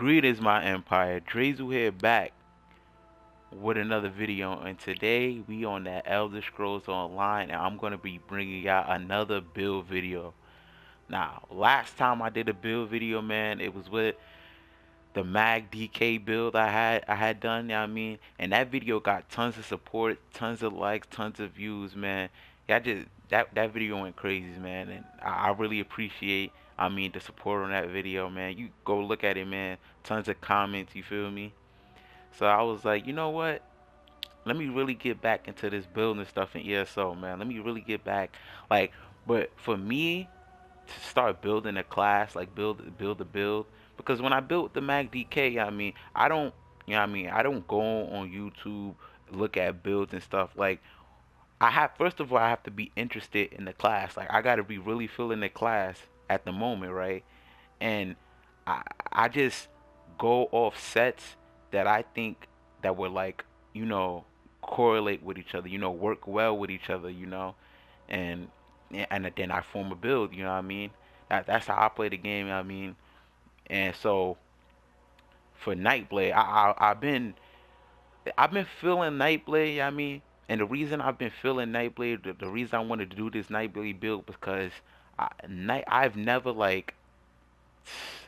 Greetings, my empire. Drazu here, back with another video, and today we on that Elder Scrolls Online, and I'm gonna be bringing y'all another build video. Now, last time I did a build video, man, it was with the Mag DK build I had done. You know what I mean? And that video got tons of support, tons of likes, tons of views, man. Yeah, that video went crazy, man, and I really appreciate, the support on that video, man. You go look at it, man. Tons of comments, you feel me? So I was like, you know what? Let me really get back into this building stuff in ESO, man. Let me really get back, like, but for me to start building a class, like build a build, because when I built the Mag DK, I don't, I don't go on YouTube, look at builds and stuff. Like, I have, first of all, I have to be interested in the class. Like, I got to be really feeling the class at the moment, right? And I just go off sets that I think that would, like, you know correlate with each other, work well with each other, and then I form a build, you know what I mean? That's how I play the game, you know what I mean? And so for Nightblade, I've been feeling Nightblade, you know what I mean? And the reason I've been feeling Nightblade, the reason I wanted to do this Nightblade build, because I've never, like,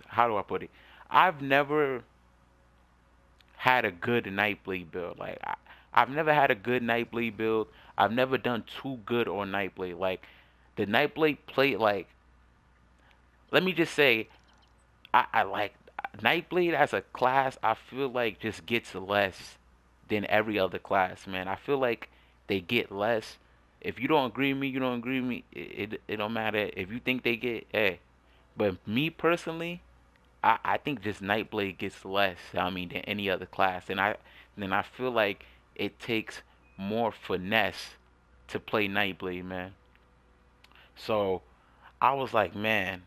how do I put it? I've never had a good Nightblade build. Like, I've never had a good Nightblade build. I've never done too good on Nightblade. Like, the Nightblade play, like, let me just say, I like Nightblade as a class. I feel like just gets less than every other class, man. I feel like they get less. If you don't agree with me, you don't agree with me. It don't matter. If you think they get, hey. But me personally, I think just Nightblade gets less, than any other class, and I feel like it takes more finesse to play Nightblade, man. So I was like, man,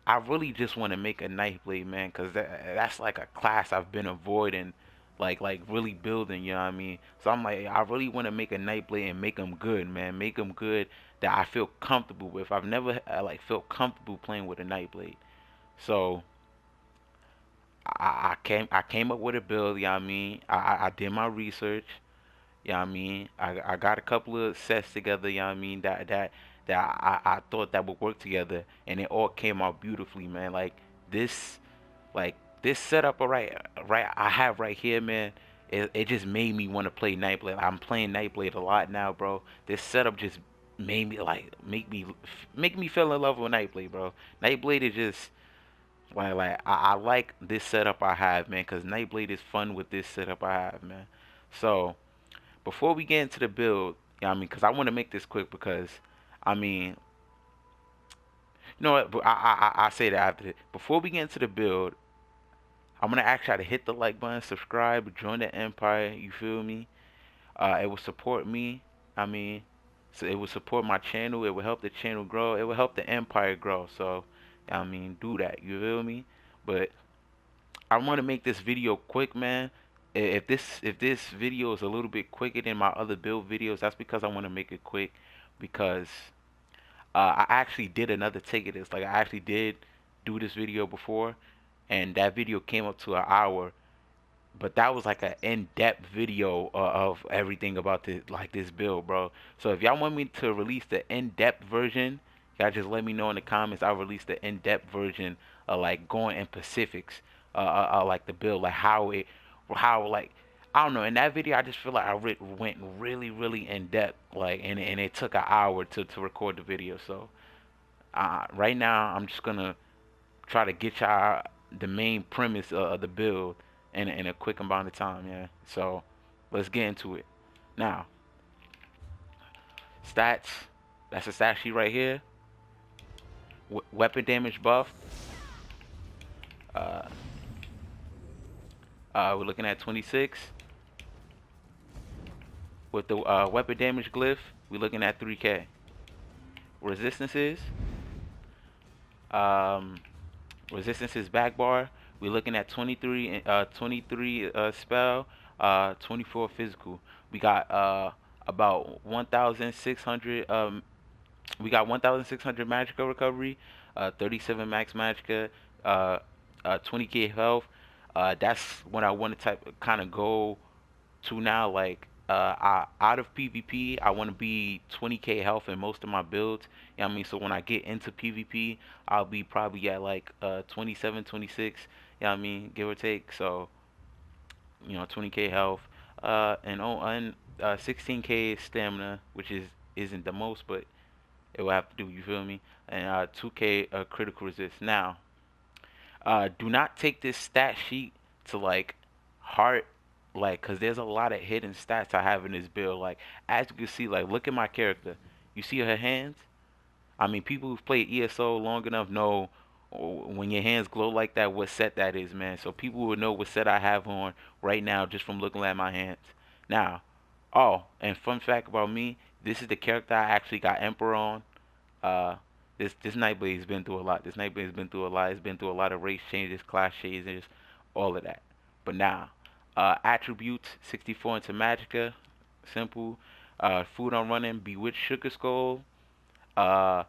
I really just want to make a Nightblade, man, cause that's like a class I've been avoiding, like really building, you know what I mean? So I'm like, I really want to make a Nightblade and make them good, man, make them good that I feel comfortable with. I've never like felt comfortable playing with a Nightblade, so. I came up with a build, you know what I mean? I did my research, you know what I mean? I got a couple of sets together, you know what I mean, that I thought that would work together, and it all came out beautifully, man. This like this setup right I have right here, man. It just made me want to play Nightblade. I'm playing Nightblade a lot now, bro. This setup just made me like make me fell in love with Nightblade, bro. Nightblade is just I like this setup I have, man, because Nightblade is fun with this setup I have, man. So before we get into the build, you know what I mean, because I want to make this quick, because I mean, you know what? I say that after. Before we get into the build, I'm gonna ask y'all to hit the like button, subscribe, join the empire. You feel me? It will support me. I mean, so it will support my channel. It will help the channel grow. It will help the empire grow. So, do that. You feel me? But I want to make this video quick, man. If this video is a little bit quicker than my other build videos, that's because I want to make it quick, because I actually did another take of this. Like, I actually did do this video before, and that video came up to an hour, but that was like an in-depth video of everything about this build, bro. So if y'all want me to release the in-depth version, y'all just let me know in the comments. I'll release the in-depth version of, like, going in specifics, like the build, like how, like, I don't know. In that video, I just feel like I went really, really in depth, like, and it took an hour to record the video. So right now, I'm just gonna try to get y'all the main premise of the build in a quick amount of time, yeah. So let's get into it. Now, stats. That's a stat sheet right here. Weapon damage buff. Uh, we're looking at 26. With the weapon damage glyph, we're looking at 3K. Resistances. Um, Resistances back bar. We're looking at 23, 23 spell, 24 physical. We got about 1,600. We got 1,600 Magicka recovery, 37 max Magicka, 20k health. That's what I want to type kind of go to now. Like out of PvP, I want to be 20k health in most of my builds. You know what I mean? So when I get into PvP, I'll be probably at like 27, 26. You know what I mean? Give or take. So 20k health, and 16k stamina, which isn't the most, but it will have to do. You feel me? And 2k critical resist. Now, do not take this stat sheet to like heart, like, cause there's a lot of hidden stats I have in this build. Like, as you can see, like, look at my character. You see her hands? I mean, people who've played ESO long enough know when your hands glow like that, what set that is, man. So people will know what set I have on right now just from looking at my hands. Now, oh, and fun fact about me, this is the character I actually got Emperor on. Uh, this Nightblade's been through a lot. This Nightblade's been through a lot. It's been through a lot of race changes, class changes, all of that. But now, attributes 64 into Magicka, simple. Food I'm running, Bewitched Sugar Skull. Uh,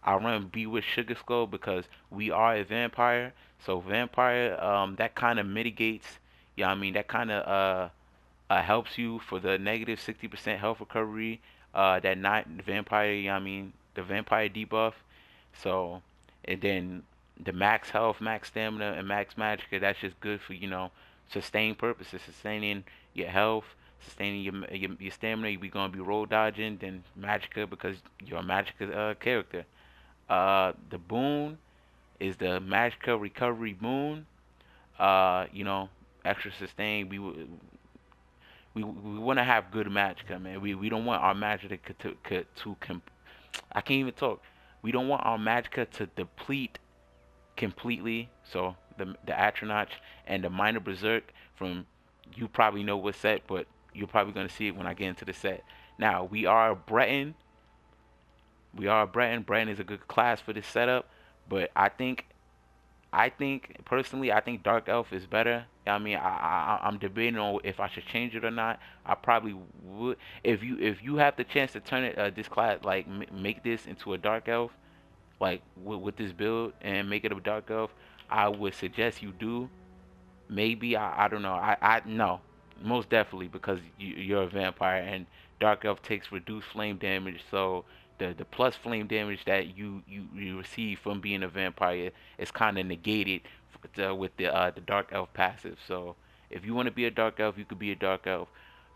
I run Bewitched Sugar Skull because we are a vampire. So vampire, that kind of mitigates. Yeah, I mean that kind of helps you for the negative 60% health recovery. That not vampire. Yeah, I mean the vampire debuff. So, and then the max health, max stamina, and max magic. That's just good for sustain purposes, sustaining your health, sustaining your stamina. You're gonna be roll dodging. Then Magicka because you're a Magicka character. The boon is the Magicka recovery boon. You know, extra sustain. We want to have good Magicka, man. We don't want our Magicka to I can't even talk. We don't want our Magicka to deplete completely. So the Atronach and the Minor Berserk from, you probably know what set, but you're probably gonna see it when I get into the set. Now we are Breton. We are Breton. Breton is a good class for this setup, but I think personally, I think Dark Elf is better. I mean, I'm debating on if I should change it or not. I probably would. If you have the chance to turn it this class, like make this into a Dark Elf, like with this build and make it a Dark Elf, I would suggest you do. Maybe I don't know. I no, most definitely because you're a vampire and Dark Elf takes reduced flame damage. So the plus flame damage that you receive from being a vampire is kind of negated with the Dark Elf passive. So if you want to be a Dark Elf, you could be a Dark Elf.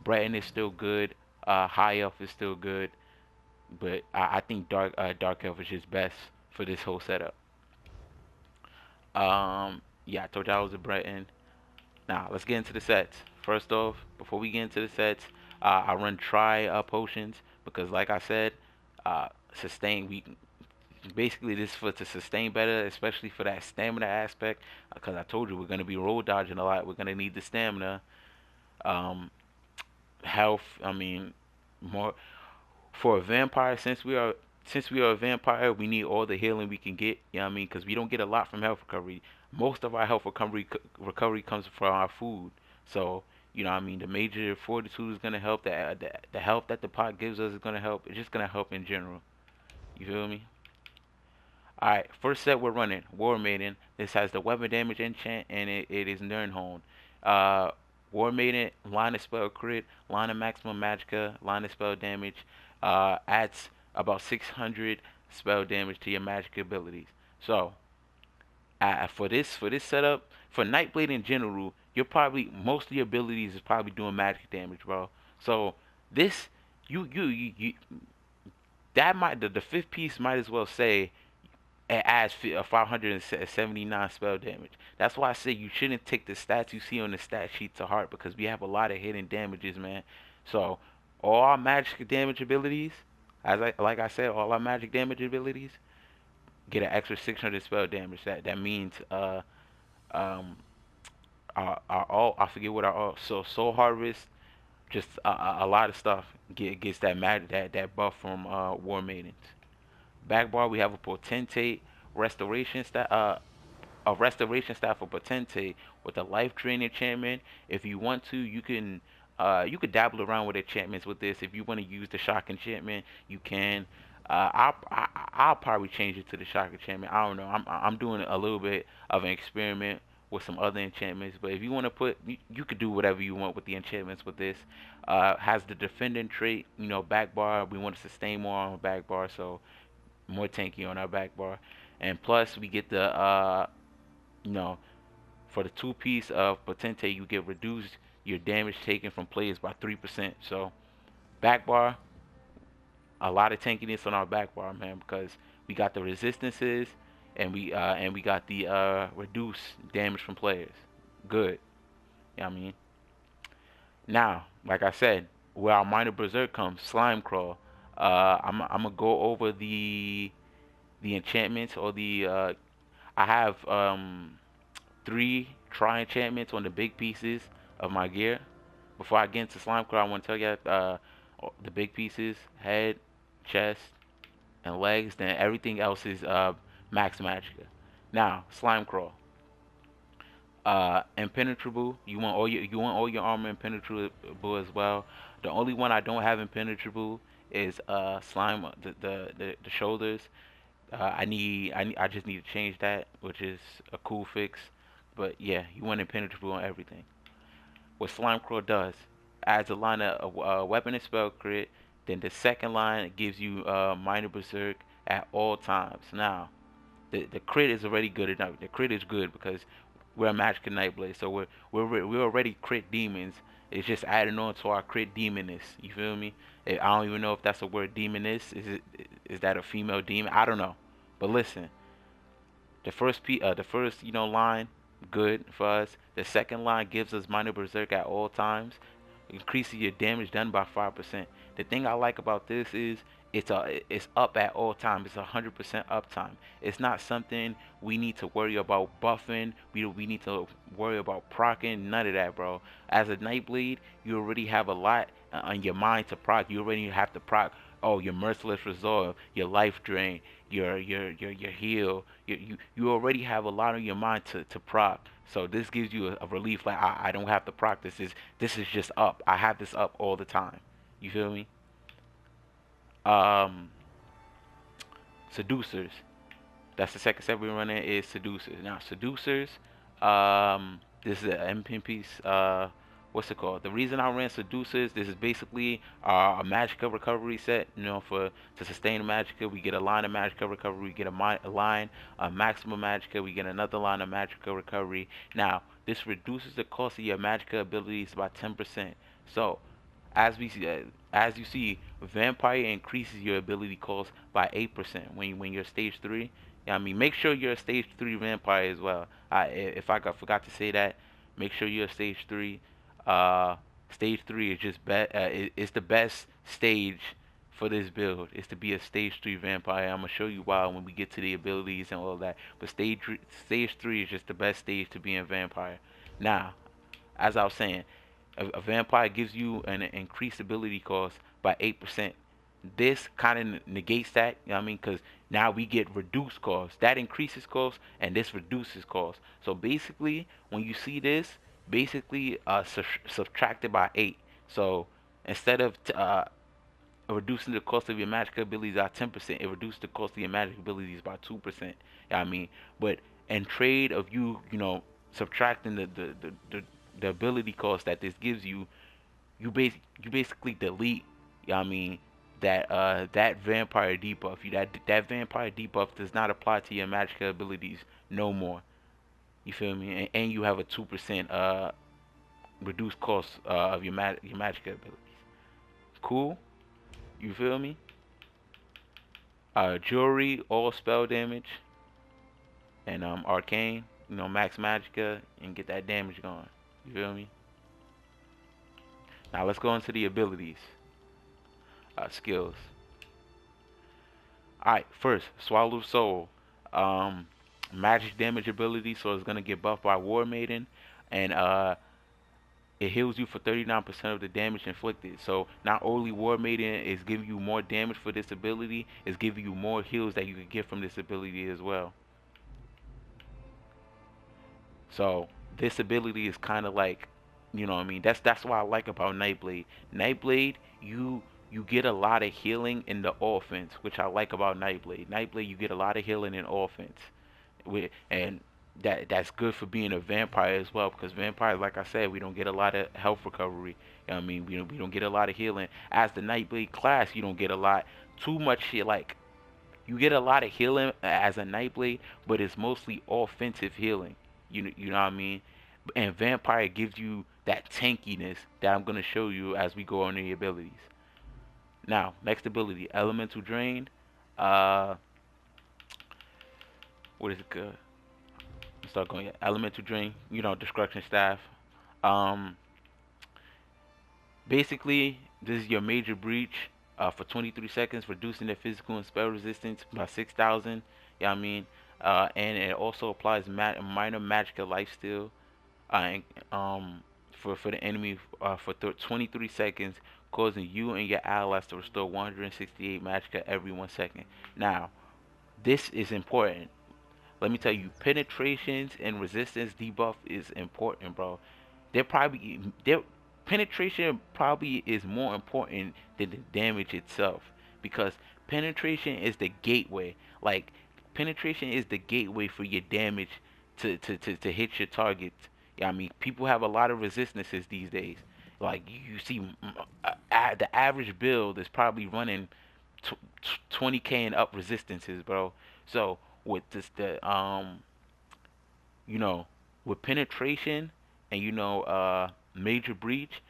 Breton is still good. High Elf is still good, but I think Dark Elf is just best for this whole setup. Yeah, I told you I was a Breton. Now, let's get into the sets. First off, before we get into the sets, I run try potions because, like I said, sustain. We basically this is for to sustain better, especially for that stamina aspect. Because I told you we're gonna be roll dodging a lot. We're gonna need the stamina, um, health. I mean, more for a vampire. Since we are a vampire, we need all the healing we can get. You know what I mean? Because we don't get a lot from health recovery. Most of our health recovery comes from our food. So, what I mean, the major fortitude is gonna help. The help that the pot gives us is gonna help. It's just gonna help in general. You feel me? All right. First set we're running War Maiden. This has the weapon damage enchant and it is Nirnhorn. Uh, War Maiden line of spell crit, line of maximum magicka, line of spell damage. Adds about 600 spell damage to your magic abilities. So for this setup, for Nightblade in general, you're probably most of your abilities is probably doing magic damage, bro. So this you that might the fifth piece might as well say it adds 579 spell damage. That's why I say you shouldn't take the stats you see on the stat sheet to heart because we have a lot of hidden damages, man. So all our magic damage abilities, like I said, all our magic damage abilities get an extra 600 spell damage. That means um our all I forget what our all so soul harvest just a lot of stuff gets that that buff from War Maidens. Back bar we have a potentate restoration stat a restoration staff for potentate with a life drain enchantment. If you want to, you could dabble around with enchantments with this. If you want to use the shock enchantment, you can. I'll probably change it to the shock enchantment. I don't know. I'm doing a little bit of an experiment with some other enchantments. But if you want to put, you could do whatever you want with the enchantments with this. Has the defending trait, back bar. We want to sustain more on back bar, so more tanky on our back bar. And plus, we get the, you know, for the 2-piece of Potentate, you get reduced your damage taken from players by 3%. So, back bar, a lot of tankiness on our back bar, man, because we got the resistances and we got the reduced damage from players. Good. You know what I mean? Now, like I said, where our minor berserk comes, slime crawl. I'm gonna go over the enchantments or the I have 3 try enchantments on the big pieces of my gear. Before I get into slime crawl, I want to tell you the big pieces: head, chest, and legs. Then everything else is max Magicka. Now, slime crawl. Impenetrable. You want all your armor impenetrable as well. The only one I don't have impenetrable is slime the shoulders. I just need to change that, which is a cool fix. But yeah, you want impenetrable on everything. What slime crawl does, adds a line of weapon and spell crit. Then the second line gives you minor berserk at all times. Now, the crit is already good enough. The crit is good because we're a Magicka Nightblade, so we're already crit demons. It's just adding on to our crit demonness. You feel me? I don't even know if that's a word, demonness. Is that a female demon? I don't know. But listen, the first line, good for us. The second line gives us minor berserk at all times, increases your damage done by 5%. The thing I like about this is it's up at all times. It's 100% uptime. It's not something we need to worry about buffing. We need to worry about proccing. None of that, bro. As a Nightblade, you already have a lot on your mind to proc. You already have to proc. Oh, your Merciless Resolve, your Life Drain, your heal. You already have a lot on your mind to proc. So this gives you a relief. Like I don't have to proc. This is just up. I have this up all the time. You feel me? Um, Seducers. That's the second step we're running is seducers. Now seducers, this is an MP piece. What's it called? The reason I ran seducers, this is basically a Magicka recovery set. To sustain a Magicka, we get a line of Magicka recovery. We get a line of maximum Magicka. We get another line of Magicka recovery. Now this reduces the cost of your Magicka abilities by 10%. So as you see, vampire increases your ability cost by 8% when you're stage 3. Yeah, I mean, make sure you're a stage 3 vampire as well. If I forgot to say that, make sure you're a stage 3. Stage 3 is just it's the best stage for this build. Is to be a stage 3 vampire. I'm gonna show you why when we get to the abilities and all that. But stage 3 is just the best stage to be a vampire. Now, as I was saying, a vampire gives you an increased ability cost by 8%. This kind of negates that, you know what I mean? Because now we get reduced cost. That increases cost, and this reduces cost. So basically, when you see this, basically subtracted by 8. So instead of reducing the cost of your magic abilities by 10%, it reduced the cost of your magic abilities by 2%. You know what I mean? But in trade of subtracting the ability cost that this gives you, you basically delete, you know what I mean, that vampire debuff. That vampire debuff does not apply to your magic abilities no more. You feel me? And you have a 2% reduced cost of your magic abilities. Cool? You feel me? Jewelry, all spell damage, and arcane, max Magicka and get that damage going. You feel me? Now let's go into the abilities, skills. Alright, first, Swallow Soul. Magic damage ability, so it's gonna get buffed by War Maiden, and it heals you for 39% of the damage inflicted. So not only War Maiden is giving you more damage for this ability, it's giving you more heals that you can get from this ability as well. So this ability is kind of like, you know what I mean? That's what I like about Nightblade. Nightblade, you get a lot of healing in the offense, which I like about Nightblade. Nightblade, you get a lot of healing in offense. And that's good for being a vampire as well, because vampires, like I said, we don't get a lot of health recovery. You know what I mean? We don't get a lot of healing. As the Nightblade class, you don't get a lot too much shit. Like, you get a lot of healing as a Nightblade, but it's mostly offensive healing. You know what I mean? And vampire gives you that tankiness that I'm gonna show you as we go on the abilities. Now, next ability, elemental drain. Uh, what is it good? Start going. Yeah, elemental drain. You know, destruction staff. Um, Basically, this is your major breach for 23 seconds, reducing their physical and spell resistance by 6,000. Yeah, I mean, and it also applies minor Magicka lifesteal and, for the enemy for 23 seconds, causing you and your allies to restore 168 Magicka every 1 second. Now, this is important. Let me tell you, penetrations and resistance debuff is important, bro. Their penetration probably is more important than the damage itself, because penetration is the gateway. Like, penetration is the gateway for your damage to hit your targets. Yeah, I mean, people have a lot of resistances these days. Like, you see, the average build is probably running 20k and up resistances, bro. So with this, you know, with penetration and, major breach,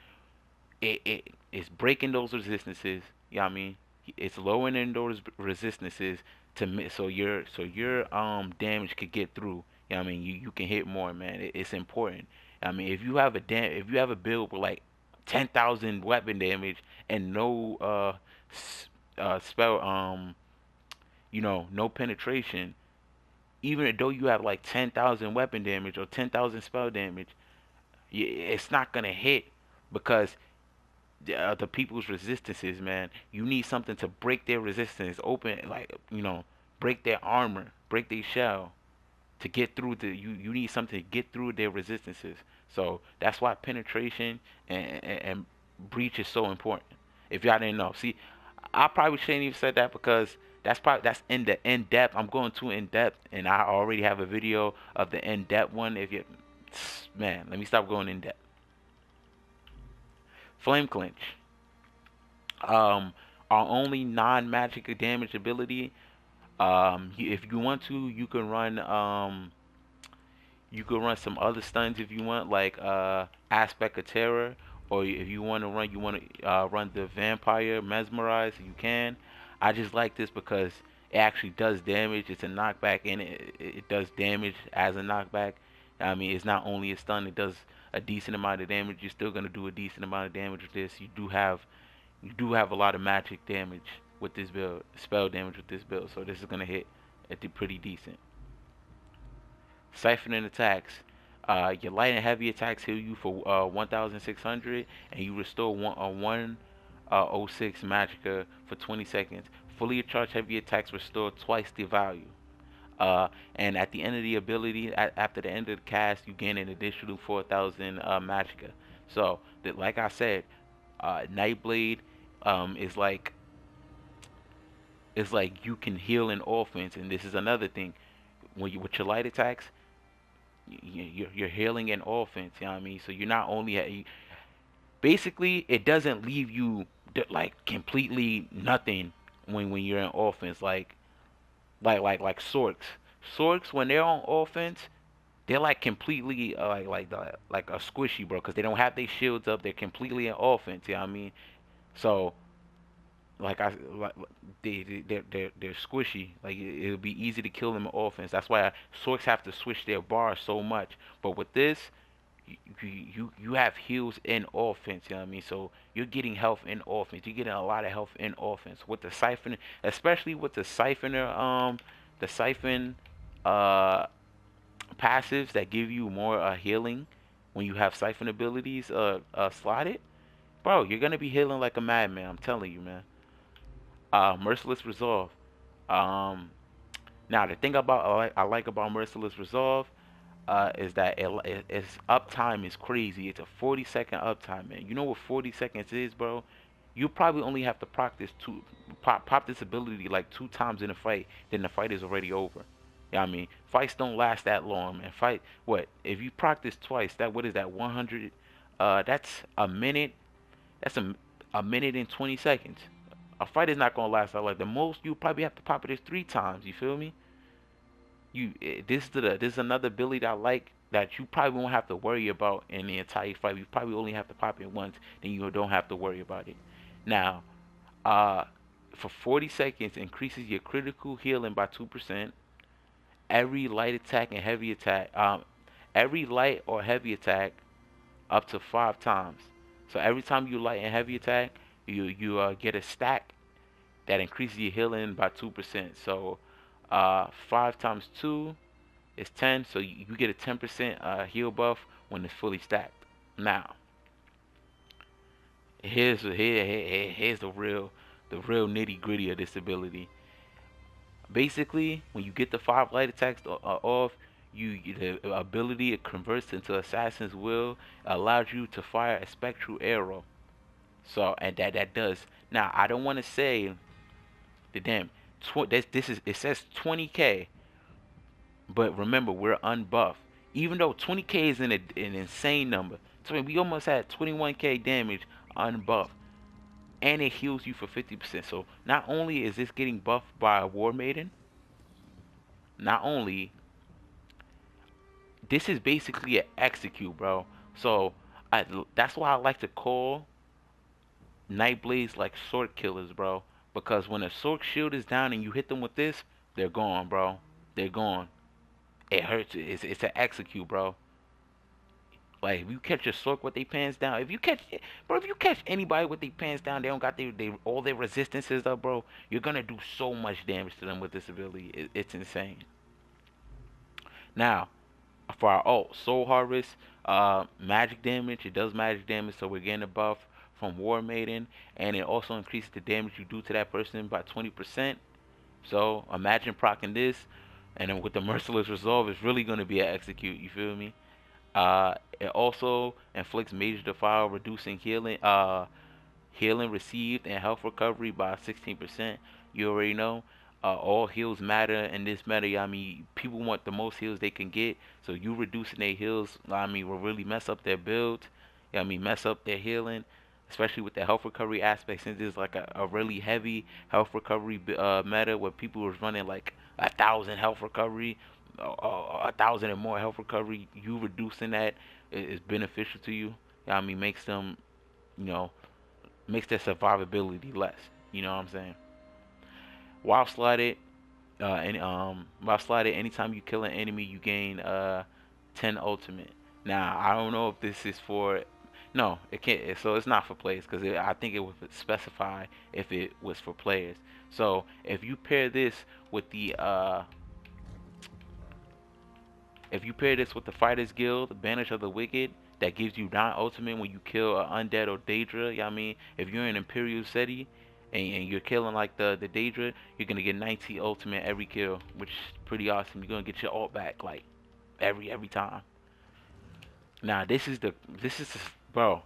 it's breaking those resistances. You know what I mean? It's lowering those resistances so your damage could get through. You know what I mean? You can hit more, man. It's important. I mean, if you have a build with like 10,000 weapon damage and no spell, no penetration, even though you have like 10,000 weapon damage or 10,000 spell damage, it's not gonna hit, because the people's resistances, man. You need something to break their resistance, open, like, break their armor, break their shell to get through you need something to get through their resistances. So that's why penetration and breach is so important. If y'all didn't know, see, I probably shouldn't even said that, because that's in the in depth. I'm going too in depth, and I already have a video of the in depth one. If you, man, let me stop going in depth. Flame clinch. Our only non-magic damage ability. If you want to, you can run some other stuns if you want, like Aspect of Terror, or if you want to run the Vampire Mesmerize, you can. I just like this because it actually does damage. It's a knockback, and it does damage as a knockback. I mean, it's not only a stun; it does a decent amount of damage. You're still gonna do a decent amount of damage with this. You do have a lot of magic damage with this build, spell damage with this build. So this is gonna hit at the pretty decent. Siphoning attacks. Your light and heavy attacks heal you for 1,600, and you restore 106 Magicka for 20 seconds. Fully charged heavy attacks restore twice the value. And at the end of the ability, after the end of the cast, you gain an additional 4,000 Magicka. So, like I said, Nightblade is like, you can heal in offense, and this is another thing. When you with your light attacks, you're healing in offense. You know what I mean? So you're not only basically, it doesn't leave you like completely nothing when you're in offense. Like Sorks. Sorks, when they're on offense, they're like completely like a squishy, bro, because they don't have their shields up. They're completely in offense. You know what I mean? So, they're squishy. Like, it'll be easy to kill them in offense. That's why Sorks have to switch their bar so much. But with this, you have heals in offense. You know what I mean? So you're getting health in offense. You're getting a lot of health in offense with the siphon, especially with the siphoner. The siphon uh passives that give you more healing when you have siphon abilities slotted. Bro, you're gonna be healing like a madman. I'm telling you, man. Merciless Resolve. Um, Now the thing about I like about Merciless Resolve is that its uptime is crazy. It's a 40-second uptime, man. You know what 40 seconds is, bro? You probably only have to pop this ability like 2 times in a fight, then the fight is already over. Yeah, I mean, fights don't last that long, man. Fight what? If you practice twice, that what is that? 100. That's a minute. That's a minute and 20 seconds. A fight is not gonna last that long. The most you probably have to pop it is 3 times. You feel me? This is another ability that I like that you probably won't have to worry about in the entire fight. You probably only have to pop it once, then you don't have to worry about it. Now, uh, for 40 seconds, increases your critical healing by 2%. Every light attack and heavy attack, every light or heavy attack up to 5 times. So every time you light and heavy attack, you get a stack that increases your healing by 2%. So 5 times 2 is 10. So you get a 10% heal buff when it's fully stacked. Now here's the real nitty gritty of this ability. Basically, when you get the 5 light attacks off, the ability it converts into Assassin's Will, allows you to fire a spectral arrow. So and that does. Now I don't want to say the damn. This is it says 20k, but remember we're unbuffed. Even though 20k is an insane number, so we almost had 21k damage unbuffed, and it heals you for 50%. So not only is this getting buffed by a War Maiden, not only this is basically an execute, bro. So that's why I like to call Nightblades like sword killers, bro. Because when a sword shield is down and you hit them with this, they're gone, bro. They're gone. It hurts. It's an execute, bro. Like if you catch a sword with their pants down, if you catch anybody with their pants down, they don't got they all their resistances up, bro. You're gonna do so much damage to them with this ability. It's insane. Now, for our ult, Soul Harvest, magic damage. It does magic damage, so we're getting a buff from War Maiden, and it also increases the damage you do to that person by 20%. So imagine proccing this, and then with the Merciless Resolve, it's really gonna be an execute. You feel me? It also inflicts major defile, reducing healing received and health recovery by 16%. You already know. All heals matter in this meta. I mean, people want the most heals they can get. So you reducing their heals, I mean, will really mess up their build. I mean, mess up their healing, especially with the health recovery aspect. Since it's like a really heavy health recovery meta where people was running like 1,000 health recovery, 1,000 and more health recovery. You reducing that is beneficial to you. I mean, makes them, you know, makes their survivability less. You know what I'm saying? While slotted, while slotted, anytime you kill an enemy, you gain 10 ultimate. Now I don't know if this is for. No, it can't. So it's not for players because I think it would specify if it was for players. So if you pair this with the Fighters Guild, Banish of the Wicked, that gives you 9 ultimate when you kill an undead or Daedra. You know what I mean? If you're in Imperial City and you're killing like the Daedra, you're gonna get 90 ultimate every kill, which is pretty awesome. You're gonna get your ult back like every time. Now bro,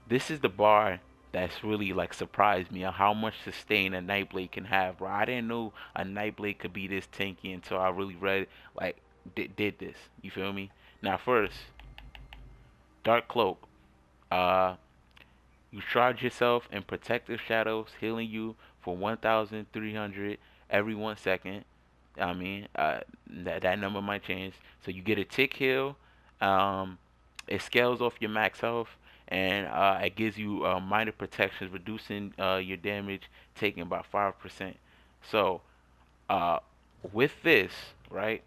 this is the bar that's really like surprised me on how much sustain a Nightblade can have, bro. I didn't know a Nightblade could be this tanky until I really read like did this. You feel me? Now first, Dark Cloak. Uh, you charge yourself in Protective Shadows, healing you for 1,300 every 1 second. I mean, that number might change. So you get a tick heal. Um, it scales off your max health, and it gives you minor protections, reducing your damage taken by 5%. So uh, with this, right?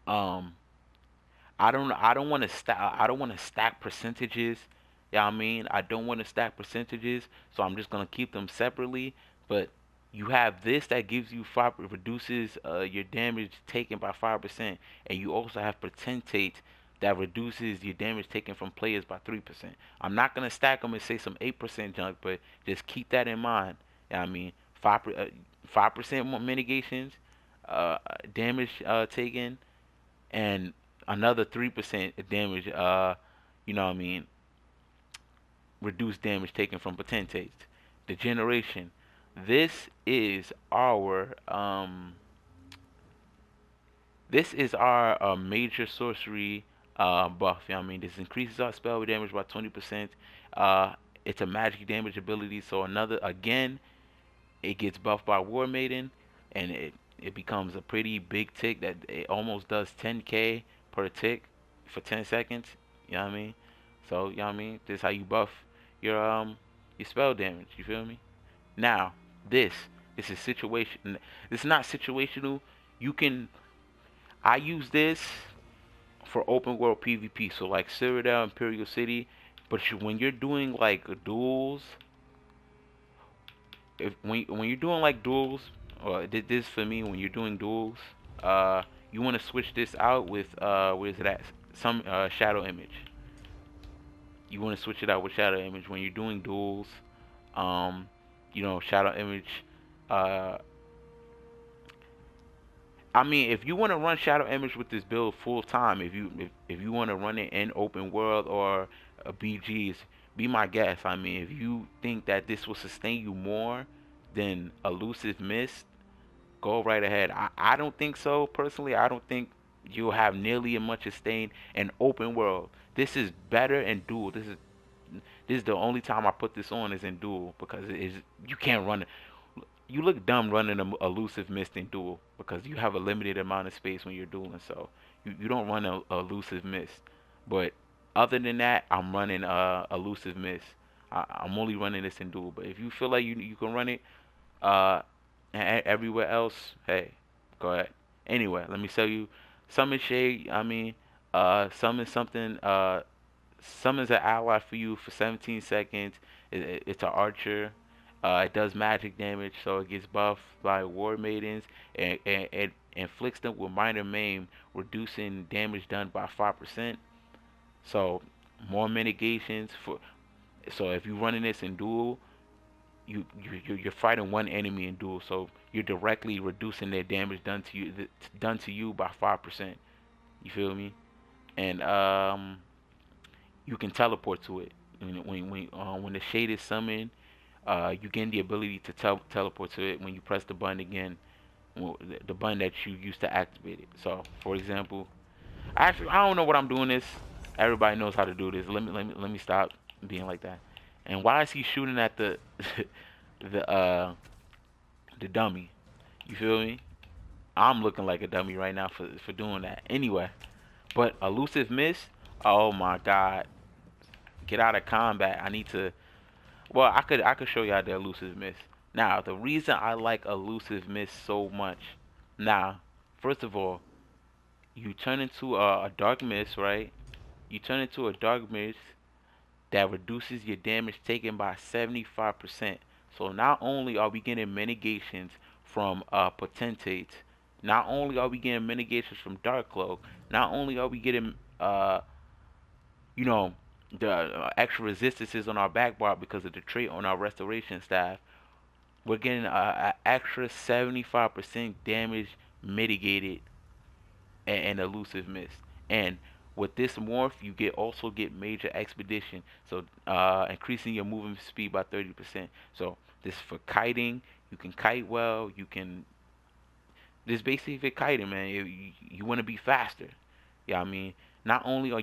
Um, I don't want to stack percentages. Yeah, I mean, I don't want to stack percentages, so I'm just gonna keep them separately. But you have this that gives you five, reduces your damage taken by 5%, and you also have Potentate that reduces your damage taken from players by 3%. I'm not gonna stack them and say some 8% junk, but just keep that in mind. Yeah, I mean, 5% more mitigations, damage taken, and another 3% damage. You know what I mean? Reduced damage taken from potentates. Degeneration. This is our This is our major sorcery buff. You know what I mean? This increases our spell damage by 20%. Uh, it's a magic damage ability, so another again, it gets buffed by War Maiden, and it becomes a pretty big tick that it almost does 10k per tick for 10 seconds. You know what I mean? So you know what I mean? This is how you buff your spell damage. You feel me? Now this this is situation. This is not situational. You can I use this for open world PvP. So like Cyrodiil, Imperial City. But when you're doing like duels, if when you're doing like duels, or this for me when you're doing duels, uh, you want to switch this out with what is it at? Some shadow image. You want to switch it out with shadow image when you're doing duels. Um, shadow image. Uh, I mean, if you want to run shadow image with this build full time, if you want to run it in open world or BGs, be my guest. I mean, if you think that this will sustain you more than elusive mist, go right ahead. I don't think so personally. I don't think you'll have nearly as much sustain in open world. This is better in duel. This is the only time I put this on is in duel because it is you can't run it. You look dumb running a elusive mist in duel because you have a limited amount of space when you're dueling. So you don't run a elusive mist. But other than that, I'm running elusive mist. I'm only running this in duel. But if you feel like you can run it uh everywhere else, hey, go ahead. Anyway, let me tell you, summon shade. I mean, summon something. Summons an ally for you for 17 seconds. It's an archer. It does magic damage, so it gets buffed by War Maidens, and it inflicts them with minor maim, reducing damage done by 5%. So more mitigations for. So if you're running this in duel, you're fighting one enemy in duel, so you're directly reducing their damage done to you by 5%. You feel me? And you can teleport to it. When the shade is summoned, you gain the ability to teleport to it when you press the button again, the button that you used to activate it. So, for example, actually I don't know what I'm doing this. Everybody knows how to do this. Let me stop being like that. And why is he shooting at the the uh the dummy? You feel me? I'm looking like a dummy right now for doing that. Anyway, but elusive miss. Oh my God! Get out of combat. I need to. Well, I could show y'all the elusive miss. Now, the reason I like elusive miss so much. Now, first of all, you turn into a dark mist, right? You turn into a dark mist that reduces your damage taken by 75%. So not only are we getting mitigations from potentates, not only are we getting mitigations from Dark Cloak, not only are we getting you know the extra resistances on our back bar because of the trait on our restoration staff, we're getting a extra 75% damage mitigated and elusive mist. And with this morph, you get major expedition, so increasing your movement speed by 30%. So this for kiting, you can kite well. You can this basically for kiting, man. You want to be faster. Yeah, I mean, not only are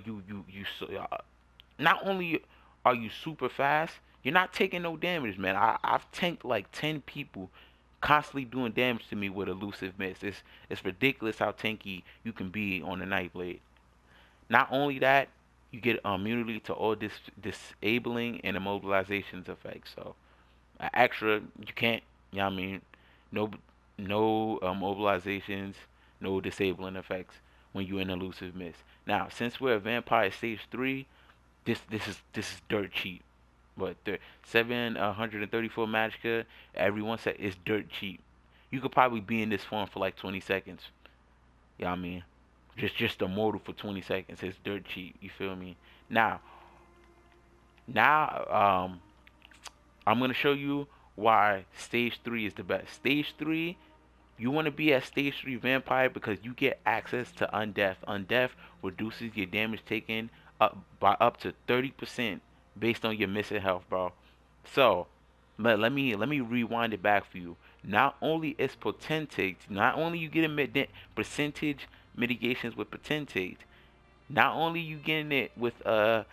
not only are you super fast, you're not taking no damage, man. I've tanked like 10 people constantly doing damage to me with elusive mist. It's ridiculous how tanky you can be on the Nightblade. Not only that, you get immunity to all disabling and immobilizations effects. So extra, you can't. You know what I mean, no no mobilizations, no disabling effects when you're in elusive mist. Now, since we're at Vampire Stage 3, this is dirt cheap. But 734 Magicka, everyone said it's dirt cheap. You could probably be in this form for like 20 seconds. Yeah, I mean, just immortal for 20 seconds. It's dirt cheap. You feel me? Now, now I'm gonna show you why Stage 3 is the best. Stage 3, you want to be at Stage 3 Vampire because you get access to Undeath. Undeath reduces your damage taken up to 30% based on your missing health, bro. So let me rewind it back for you. Not only is potentate, not only you get a percentage mitigations with potentate. Not only you getting it with a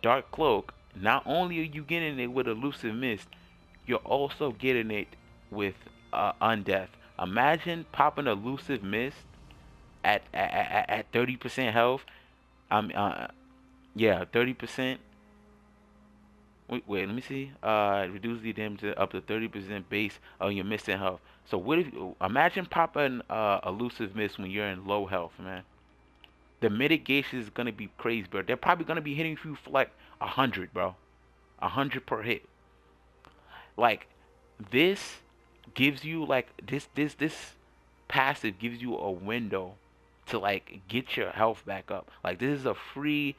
dark cloak, not only are you getting it with elusive mist, you're also getting it with undeath. Imagine popping elusive mist at 30% health. Yeah, 30%. Wait, let me see. Reduce the damage up to 30% base of your mist and health. So what if imagine popping elusive mist when you're in low health, man? The mitigation is gonna be crazy, bro. They're probably gonna be hitting you for like 100, bro. 100 per hit. Like this gives you like this passive gives you a window to like get your health back up. Like this is a free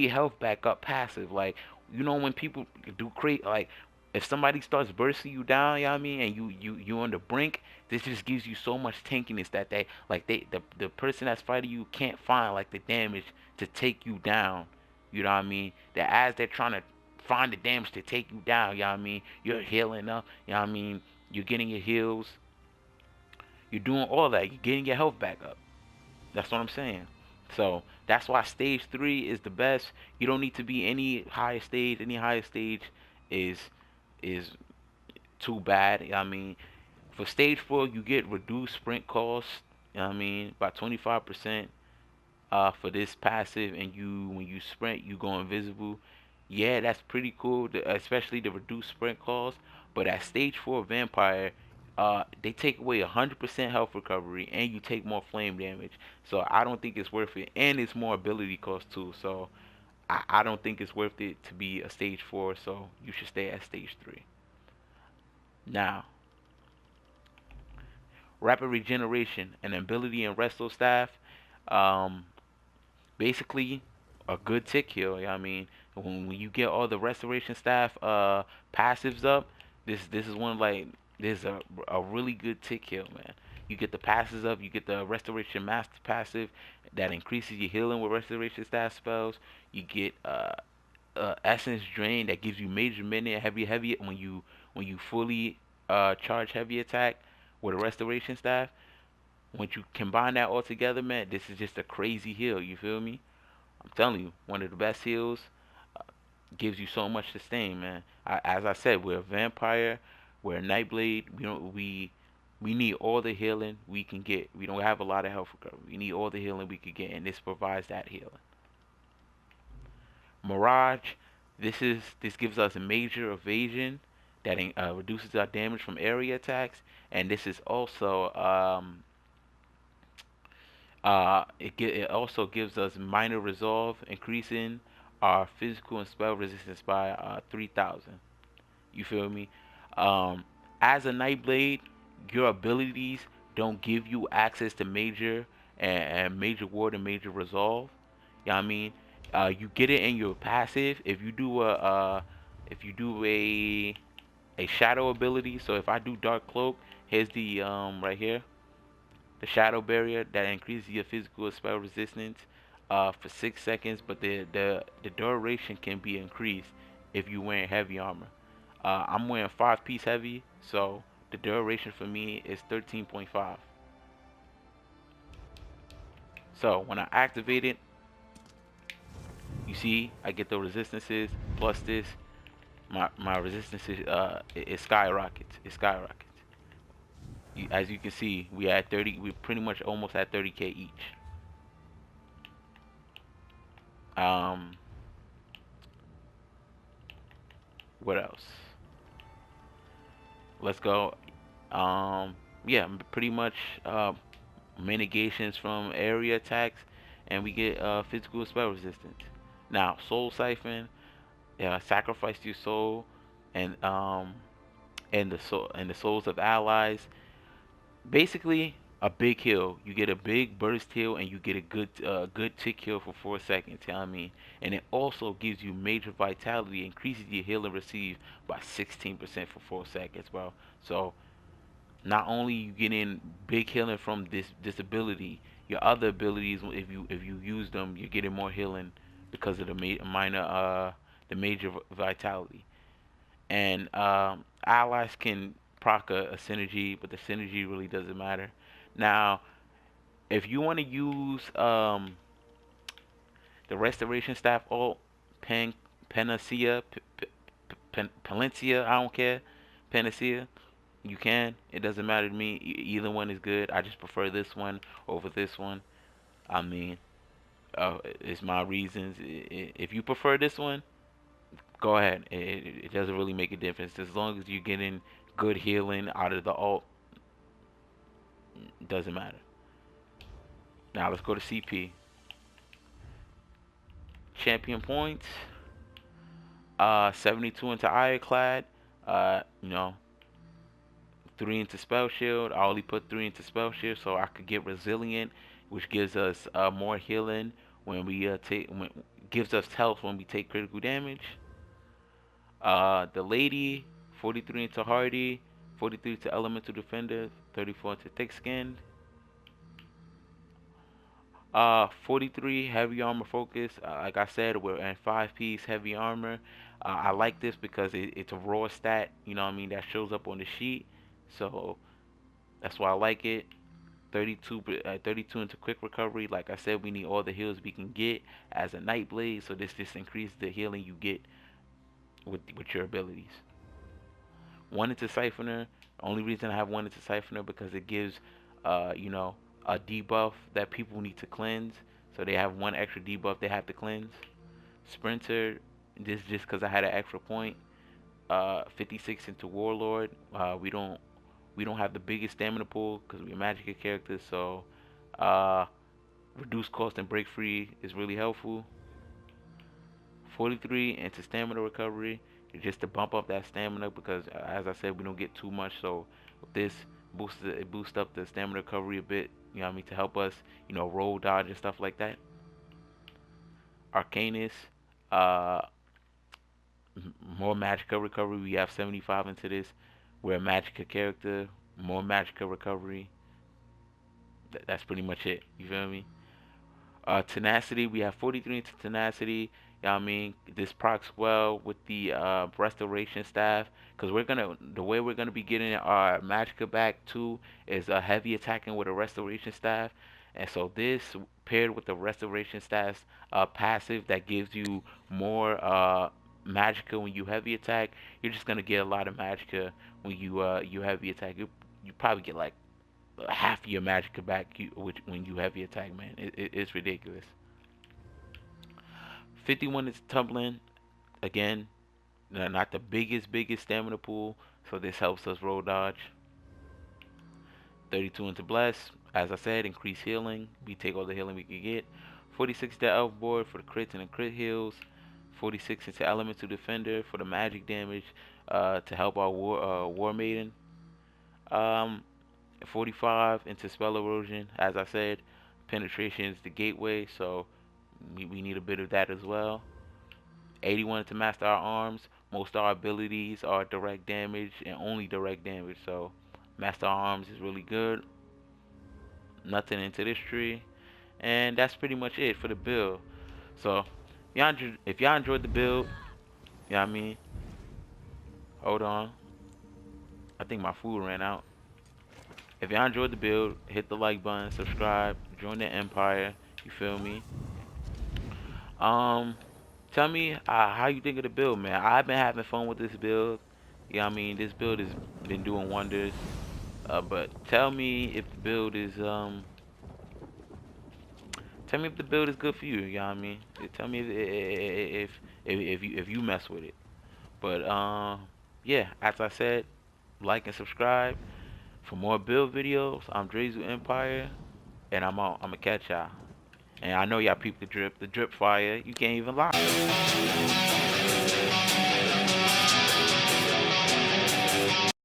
health back up passive. Like you know when people do create like if somebody starts bursting you down, you know what I mean, and you on the brink, this just gives you so much tankiness that the person that's fighting you can't find like the damage to take you down. You know what I mean? That as they're trying to find the damage to take you down, you know what I mean? You're healing up, you know what I mean? You're getting your heals. You're doing all that. You're getting your health back up. That's what I'm saying. So that's why stage 3 is the best. You don't need to be any higher stage. Any higher stage is is too bad. You know what I mean, for stage 4, you get reduced sprint cost. You know what I mean, by 25%. For this passive, and you when you sprint, you go invisible. Yeah, that's pretty cool, especially the reduced sprint cost. But at stage 4 vampire, they take away 100% health recovery, and you take more flame damage. So I don't think it's worth it, and it's more ability cost too. So I don't think it's worth it to be a stage 4. So you should stay at stage 3. Now, rapid regeneration, an ability in Resto staff. Um, Basically a good tick heal. You know what I mean, when you get all the restoration staff passives up, this is one of like this is a really good tick heal, man. You get the passes up, you get the restoration master passive that increases your healing with restoration staff spells. You get essence drain that gives you major minute heavy when you fully charge heavy attack with a restoration staff. Once you combine that all together, man, this is just a crazy heal. You feel me? I'm telling you, one of the best heals. Gives you so much sustain, man. As I said, we're a vampire. We're a Nightblade. We need all the healing we can get. We don't have a lot of health recovery. We need all the healing we can get, and this provides that healing. Mirage. This gives us a major evasion that reduces our damage from area attacks, and this is also it also gives us minor resolve, increasing our physical and spell resistance by 3,000. You feel me? Um, as a Nightblade, your abilities don't give you access to major and major ward and major resolve. You know what I mean? You get it in your passive if you do a shadow ability. So if I do dark cloak, here's the right here the shadow barrier that increases your physical spell resistance for 6 seconds, but the duration can be increased if you're wearing heavy armor. I'm wearing 5-piece heavy, so the duration for me is 13.5. So when I activate it, you see I get the resistances plus this. My resistance is it skyrockets. It skyrockets. As you can see, we at 30. We pretty much almost at 30k each. Um, what else? Let's go. Yeah, pretty much mitigations from area attacks, and we get physical spell resistance. Now, soul siphon, sacrifice your soul, and and the souls of allies. Basically a big heal. You get a big burst heal, and you get a good tick heal for 4 seconds. You know what I mean? And it also gives you major vitality, increases your heal and receive by 16% for 4 seconds, bro. So not only you get in big healing from this ability, your other abilities, if you use them, you're getting more healing because of the the major vitality. And allies can proc a synergy, but the synergy really doesn't matter. Now, if you want to use the restoration staff ult, pen Panacea, Palencia, I don't care, Panacea, you can. It doesn't matter to me. Either one is good. I just prefer this one over this one. I mean, it's my reasons. If you prefer this one, go ahead. It doesn't really make a difference as long as you're getting good healing out of the ult. It doesn't matter. Now let's go to CP. Champion points. 72 into Ironclad. You know, 3 into Spell Shield. I only put 3 into Spell Shield so I could get Resilient, which gives us more healing when we gives us health when we take critical damage. The Lady, 43 into Hardy, 43 to Elemental Defender, 34 into Thick Skinned. 43 heavy armor focus. Like I said, we're in 5-piece heavy armor. I like this because it's a raw stat, you know what I mean, that shows up on the sheet. So that's why I like it. 32 into quick recovery. Like I said, we need all the heals we can get as a Nightblade. So this just increases the healing you get with your abilities. 1 into Siphoner. Only reason I have 1 into Siphoner because it gives, you know, a debuff that people need to cleanse. So they have 1 extra debuff they have to cleanse. Sprinter. This just because I had an extra point. 56 into Warlord. We don't have the biggest stamina pool because we're Magicka characters. So reduce cost and break free is really helpful. 43 into stamina recovery, just to bump up that stamina because, as I said, we don't get too much. So with this boosts up the stamina recovery a bit. You know what I mean, to help us, you know, roll dodge and stuff like that. Arcanist, more Magicka recovery. We have 75 into this. We're a Magicka character, more Magicka recovery. That's pretty much it. You feel me? Tenacity, we have 43 into Tenacity. You know what I mean? This procs well with the restoration staff because the way we're gonna be getting our Magicka back too is a heavy attacking with a restoration staff, and so this paired with the restoration staff's passive that gives you more Magicka when you heavy attack, you're just gonna get a lot of Magicka when you heavy attack. You probably get like half of your Magicka back when you heavy attack, man. It's ridiculous. 51 is tumbling. Again, not the biggest stamina pool, so this helps us roll dodge. 32 into bless. As I said, increase healing. We take all the healing we can get. 46 to elf board for the crits and the crit heals. 46 into elemental defender for the magic damage to help our war maiden. 45 into spell erosion. As I said, penetration is the gateway, so we need a bit of that as well. 81 to master our arms. Most of our abilities are direct damage and only direct damage, so master our arms is really good. Nothing into this tree, and that's pretty much it for the build. So if y'all enjoyed the build, you know what I mean, hold on, I think my food ran out. If y'all enjoyed the build, hit the like button, subscribe, join the empire. You feel me? Tell me how you think of the build, man. I've been having fun with this build. You know what I mean? This build has been doing wonders. But tell me if the build is good for you. You know what I mean? Tell me if you mess with it. But yeah, as I said, like and subscribe for more build videos. I'm Drezu Empire, and I'm out. I'ma catch y'all. And I know y'all peep the drip fire. You can't even lie.